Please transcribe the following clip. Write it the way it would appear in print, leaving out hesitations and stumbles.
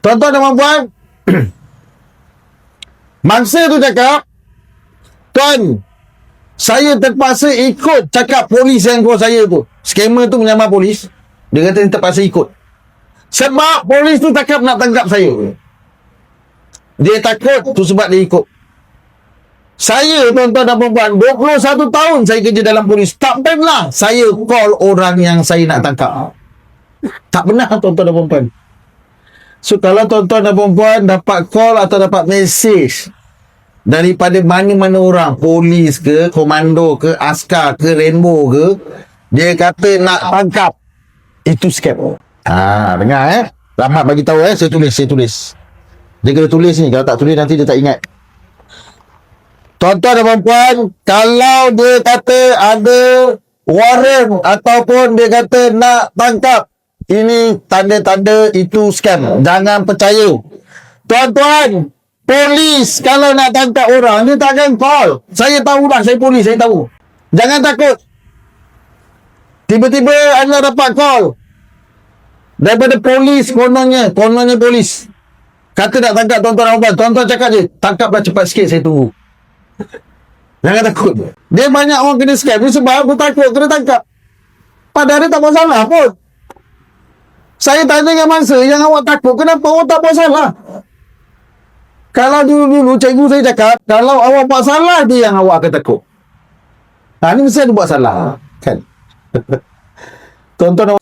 Tuan-tuan dan puan, mangsa tu cakap, tuan, saya terpaksa ikut cakap polis yang call saya tu. Skamer tu menyamar polis. Dia kata dia terpaksa ikut. Sebab polis tu cakap nak tangkap saya. Dia takut tu sebab dia ikut. Saya, tuan-tuan dan puan, 21 tahun saya kerja dalam polis. Tak pernah saya call orang yang saya nak tangkap. Tak pernah, tuan-tuan dan puan. So, kalau tuan-tuan dan puan dapat call atau dapat mesej daripada mana-mana orang, polis ke, komando ke, askar ke, rainbow ke, dia kata nak tangkap, itu scam. Dengar Rahmat bagi tahu saya tulis. Dia kena tulis ni, kalau tak tulis nanti dia tak ingat. Tuan-tuan dan puan, kalau dia kata ada warrant ataupun dia kata nak tangkap, ini tanda-tanda itu scam. Jangan percaya. Tuan-tuan, polis kalau nak tangkap orang, dia takkan call. Saya tahulah, saya polis, saya tahu. Jangan takut. Tiba-tiba anda dapat call daripada polis, kononnya polis. Kata nak tangkap tuan-tuan dan puan. Tuan-tuan cakap je, tangkaplah cepat sikit, saya tunggu. Jangan takut. Dia banyak orang kena scam ni sebab aku takut kena tangkap. Padahal dia tak buat salah pun. Saya tanya dengan mangsa yang awak takut, kenapa awak tak buat salah? Kalau dulu cikgu saya cakap, kalau awak buat salah, dia yang awak akan takut. Ni mesti ada buat salah. Kan? Tuan-tuan